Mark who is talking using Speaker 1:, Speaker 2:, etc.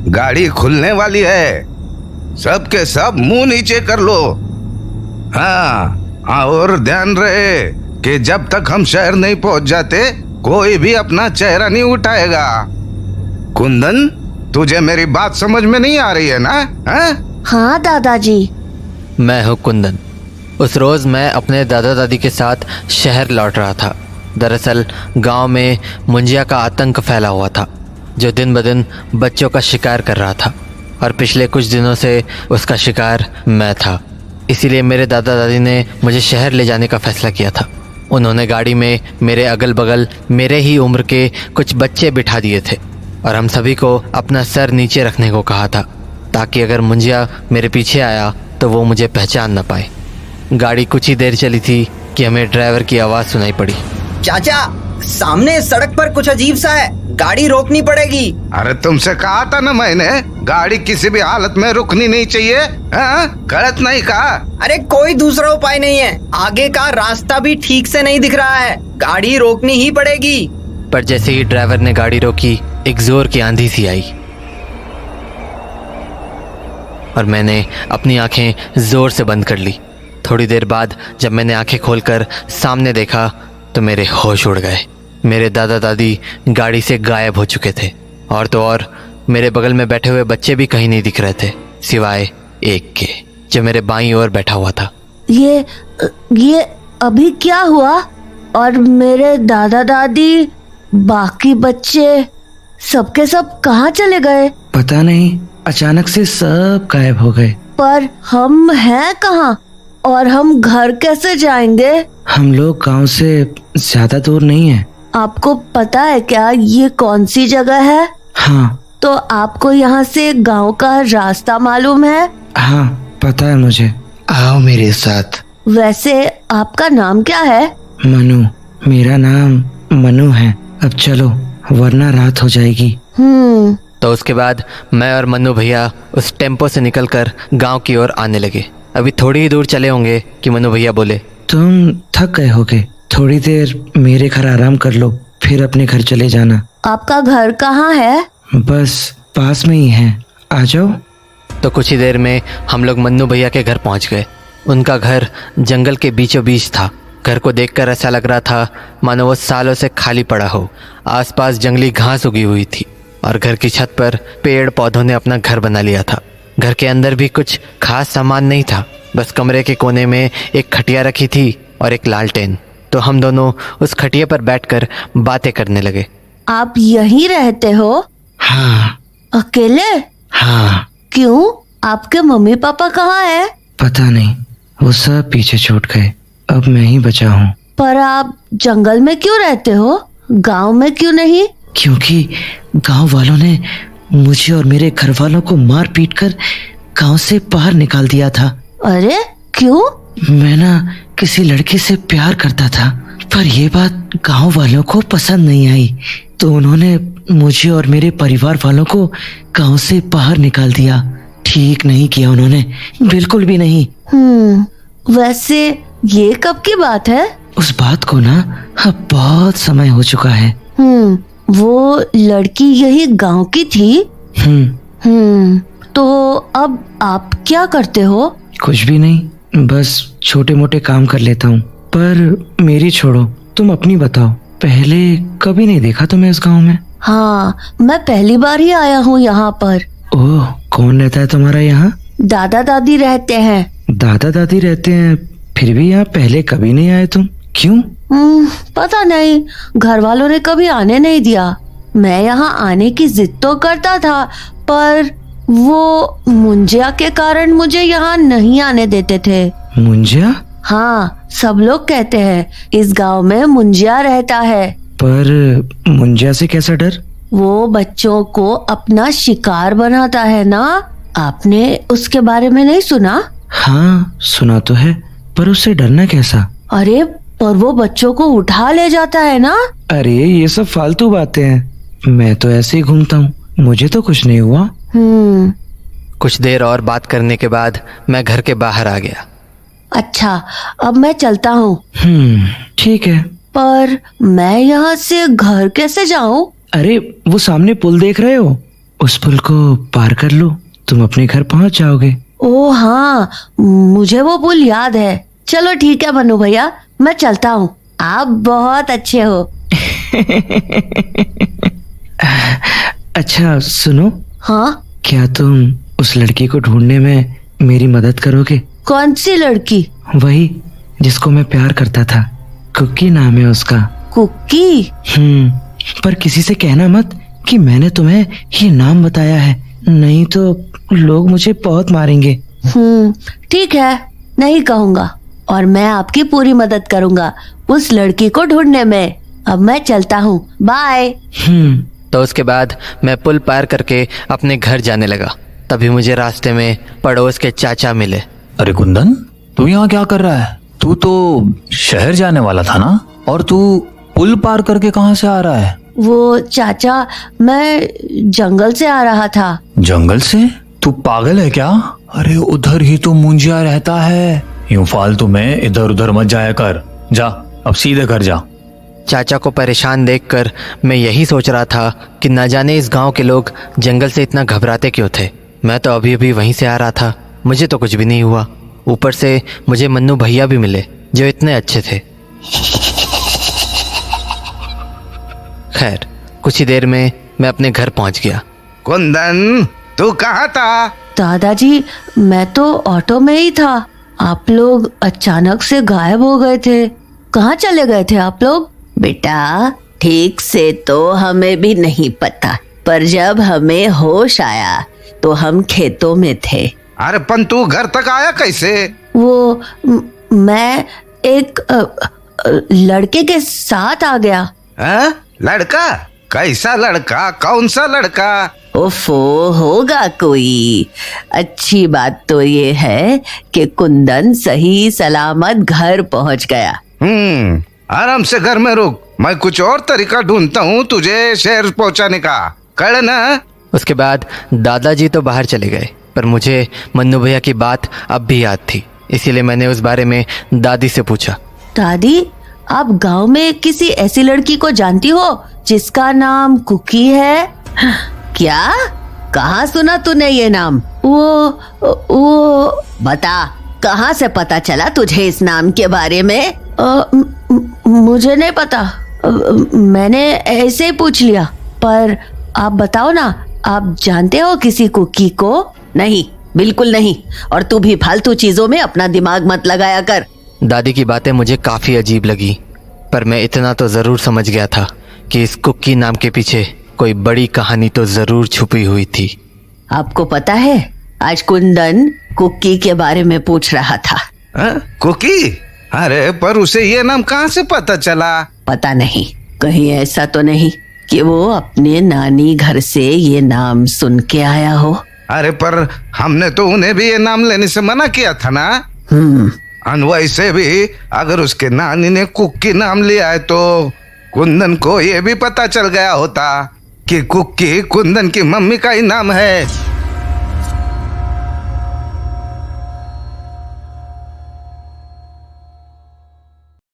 Speaker 1: गाड़ी खुलने वाली है। सबके सब मुंह नीचे कर लो। हाँ, और ध्यान रहे कि जब तक हम शहर नहीं पहुंच जाते कोई भी अपना चेहरा नहीं उठाएगा। कुंदन, तुझे मेरी बात समझ में नहीं आ रही है ना?
Speaker 2: हाँ दादाजी।
Speaker 3: मैं हूँ कुंदन। उस रोज़ मैं अपने दादा दादी के साथ शहर लौट रहा था। दरअसल गांव में मुंजिया का आतंक फैला हुआ था, जो दिन ब दिन बच्चों का शिकार कर रहा था, और पिछले कुछ दिनों से उसका शिकार मैं था। इसीलिए मेरे दादा दादी ने मुझे शहर ले जाने का फ़ैसला किया था। उन्होंने गाड़ी में मेरे अगल बगल मेरे ही उम्र के कुछ बच्चे बिठा दिए थे और हम सभी को अपना सर नीचे रखने को कहा था, ताकि अगर मुंजिया मेरे पीछे आया तो वो मुझे पहचान न पाए। गाड़ी कुछ ही देर चली थी कि हमें ड्राइवर की आवाज़ सुनाई पड़ी।
Speaker 4: चाचा, सामने सड़क पर कुछ अजीब सा है, गाड़ी रोकनी पड़ेगी।
Speaker 1: अरे तुमसे कहा था ना मैंने, गाड़ी किसी भी हालत में रुकनी नहीं चाहिए। गलत नहीं कहा?
Speaker 4: अरे कोई दूसरा उपाय नहीं है, आगे का रास्ता भी ठीक से नहीं दिख रहा है, गाड़ी रोकनी ही पड़ेगी।
Speaker 3: पर जैसे ही ड्राइवर ने गाड़ी रोकी, एक जोर की आंधी सी आई और मैंने अपनी आंखें जोर से बंद कर ली। थोड़ी देर बाद जब मैंने आंखें खोलकर सामने देखा तो मेरे होश उड़ गए। मेरे दादा दादी गाड़ी से गायब हो चुके थे, और तो और मेरे बगल में बैठे हुए बच्चे भी कहीं नहीं दिख रहे थे, सिवाय एक के जो मेरे बाईं ओर बैठा हुआ था।
Speaker 2: ये अभी क्या हुआ? और मेरे दादा दादी, बाकी बच्चे, सबके सब कहाँ चले गए?
Speaker 5: पता नहीं, अचानक से सब गायब हो गए।
Speaker 2: पर हम हैं कहाँ और हम घर कैसे जाएंगे?
Speaker 5: हम लोग गांव से ज्यादा दूर नहीं है।
Speaker 2: आपको पता है क्या ये कौन सी जगह है?
Speaker 5: हाँ।
Speaker 2: तो आपको यहाँ से गांव का रास्ता मालूम है?
Speaker 5: हाँ, पता है मुझे। आओ मेरे साथ।
Speaker 2: वैसे आपका नाम क्या है?
Speaker 5: मनु। मेरा नाम मनु है। अब चलो, वरना रात हो जाएगी।
Speaker 3: तो उसके बाद मैं और मन्नू भैया उस टेम्पो से निकलकर गांव की ओर आने लगे। अभी थोड़ी ही दूर चले होंगे कि मन्नू भैया बोले,
Speaker 5: तुम थक गए होगे, थोड़ी देर मेरे घर आराम कर लो, फिर अपने घर चले जाना।
Speaker 2: आपका घर कहाँ है?
Speaker 5: बस पास में ही है, आ जाओ।
Speaker 3: तो कुछ ही देर में हम लोग मन्नू भैया के घर पहुंच गए। उनका घर जंगल के बीचों बीच था। घर को देखकर ऐसा लग रहा था मानो वो सालों से खाली पड़ा हो। आसपास जंगली घास उगी हुई थी और घर की छत पर पेड़ पौधों ने अपना घर बना लिया था। घर के अंदर भी कुछ खास सामान नहीं था, बस कमरे के कोने में एक खटिया रखी थी और एक लालटेन। तो हम दोनों उस खटिया पर बैठकर बातें करने लगे।
Speaker 2: आप यहीं रहते हो?
Speaker 5: हाँ।
Speaker 2: अकेले?
Speaker 5: हाँ।
Speaker 2: क्यों? आपके मम्मी पापा कहाँ है?
Speaker 5: पता नहीं, वो सब पीछे छूट गए, अब मैं ही बचा हूँ।
Speaker 2: पर आप जंगल में क्यों रहते हो, गांव में क्यों नहीं?
Speaker 5: क्योंकि गांव वालों ने मुझे और मेरे घर वालों को मार पीट कर गांव से बाहर निकाल दिया था।
Speaker 2: अरे क्यों?
Speaker 5: मैं ना किसी लड़की से प्यार करता था, पर ये बात गांव वालों को पसंद नहीं आई, तो उन्होंने मुझे और मेरे परिवार वालों को गांव से बाहर निकाल दिया। ठीक नहीं किया उन्होंने, बिल्कुल भी नहीं।
Speaker 2: वैसे ये कब की बात है?
Speaker 5: उस बात को ना अब बहुत समय हो चुका है।
Speaker 2: वो लड़की यही गांव की थी? तो अब आप क्या करते हो?
Speaker 5: कुछ भी नहीं, बस छोटे मोटे काम कर लेता हूँ। पर मेरी छोड़ो, तुम अपनी बताओ। पहले कभी नहीं देखा तुम्हें इस गांव में?
Speaker 2: हाँ, मैं पहली बार ही आया हूँ यहाँ पर।
Speaker 5: ओह, कौन रहता है तुम्हारा यहाँ?
Speaker 2: दादा दादी रहते हैं।
Speaker 5: दादा दादी रहते हैं, फिर भी यहाँ पहले कभी नहीं आए तुम, क्यों?
Speaker 2: पता नहीं, घर वालों ने कभी आने नहीं दिया। मैं यहाँ आने की जिद तो करता था, पर वो मुंजिया के कारण मुझे यहाँ नहीं आने देते थे।
Speaker 5: मुंजिया?
Speaker 2: हाँ, सब लोग कहते हैं इस गांव में मुंजिया रहता है।
Speaker 5: पर मुंजिया से कैसा डर?
Speaker 2: वो बच्चों को अपना शिकार बनाता है ना, आपने उसके बारे में नहीं सुना?
Speaker 5: हाँ, सुना तो है, पर उससे डरना कैसा?
Speaker 2: अरे पर वो बच्चों को उठा ले जाता है ना।
Speaker 5: अरे ये सब फालतू बातें हैं, मैं तो ऐसे ही घूमता हूँ, मुझे तो कुछ नहीं हुआ।
Speaker 3: कुछ देर और बात करने के बाद मैं घर के बाहर आ गया।
Speaker 2: अच्छा, अब मैं चलता हूँ।
Speaker 5: ठीक है।
Speaker 2: पर मैं यहाँ से घर कैसे जाऊँ?
Speaker 5: अरे वो सामने पुल देख रहे हो, उस पुल को पार कर लो, तुम अपने घर पहुंच जाओगे।
Speaker 2: ओ हाँ, मुझे वो पुल याद है। चलो ठीक है मन्नू भैया, मैं चलता हूँ। आप बहुत अच्छे हो।
Speaker 5: अच्छा सुनो,
Speaker 2: हाँ,
Speaker 5: क्या तुम उस लड़की को ढूंढने में मेरी मदद करोगे?
Speaker 2: कौन सी लड़की?
Speaker 5: वही जिसको मैं प्यार करता था, कुकी नाम है उसका।
Speaker 2: कुकी?
Speaker 5: पर किसी से कहना मत कि मैंने तुम्हें ये नाम बताया है, नहीं तो लोग मुझे बहुत मारेंगे।
Speaker 2: ठीक है, नहीं कहूँगा। और मैं आपकी पूरी मदद करूँगा उस लड़की को ढूंढने में। अब मैं चलता हूँ, बाय।
Speaker 3: तो उसके बाद मैं पुल पार करके अपने घर जाने लगा। तभी मुझे रास्ते में पड़ोस के चाचा मिले।
Speaker 6: अरे कुंदन, तू यहाँ क्या कर रहा है? तू तो शहर जाने वाला था ना, और तू पुल पार करके कहाँ से आ रहा है?
Speaker 2: वो चाचा, मैं जंगल से आ रहा था।
Speaker 6: जंगल से? तू पागल है क्या? अरे उधर ही तो मुंजिया रहता है, यूं फालतू में इधर उधर मत जाया कर। जा, अब सीधे घर जा।
Speaker 3: चाचा को परेशान देखकर मैं यही सोच रहा था कि न जाने इस गांव के लोग जंगल से इतना घबराते क्यों थे। मैं तो अभी अभी वहीं से आ रहा था, मुझे तो कुछ भी नहीं हुआ। ऊपर से मुझे मन्नू भैया भी मिले जो इतने अच्छे थे। खैर, कुछ ही देर में मैं अपने घर पहुंच गया।
Speaker 1: कुंदन, तू कहाँ था?
Speaker 2: दादाजी, मैं तो ऑटो में ही था। आप लोग अचानक से गायब हो गए थे। कहाँ चले गए थे आप लोग?
Speaker 7: बेटा, ठीक से तो हमें भी नहीं पता, पर जब हमें होश आया तो हम खेतों में थे।
Speaker 1: अरे पन तू घर तक आया कैसे?
Speaker 2: वो मैं एक लड़के के साथ आ गया।
Speaker 1: है? लड़का? कैसा लड़का? कौन सा लड़का?
Speaker 7: ओफो, होगा कोई। अच्छी बात तो ये है कि कुंदन सही सलामत घर पहुंच गया।
Speaker 1: आराम से घर में रुक, मैं कुछ और तरीका ढूंढता हूँ तुझे शहर पहुँचाने का, कर ना।
Speaker 3: उसके बाद दादाजी तो बाहर चले गए, पर मुझे मन्नू भैया की बात अब भी याद थी। इसीलिए मैंने उस बारे में दादी से पूछा।
Speaker 2: दादी, आप गांव में किसी ऐसी लड़की को जानती हो जिसका नाम कुकी है?
Speaker 7: क्या? कहाँ सुना तूने ये नाम?
Speaker 2: वो
Speaker 7: बता, कहाँ से पता चला तुझे इस नाम के बारे में?
Speaker 2: मुझे नहीं पता, मैंने ऐसे ही पूछ लिया। पर आप बताओ ना, आप जानते हो किसी कुकी को?
Speaker 7: नहीं, बिल्कुल नहीं। और तू भी फालतू चीजों में अपना दिमाग मत लगाया कर।
Speaker 3: दादी की बातें मुझे काफ़ी अजीब लगी, पर मैं इतना तो ज़रूर समझ गया था कि इस कुकी नाम के पीछे कोई बड़ी कहानी तो ज़रूर छुपी हुई थी।
Speaker 7: आपको पता है, आज कुंदन कुकी के बारे में पूछ रहा था।
Speaker 1: कुकी? अरे पर उसे ये नाम कहाँ से पता चला?
Speaker 7: पता नहीं, कहीं ऐसा तो नहीं कि वो अपने नानी घर से ये नाम सुन के आया हो।
Speaker 1: अरे पर हमने तो उन्हें भी ये नाम लेने से मना किया था ना। वैसे भी अगर उसके नानी ने कुकी नाम लिया है तो कुंदन को ये भी पता चल गया होता कि कुकी कुंदन की मम्मी का ही नाम है।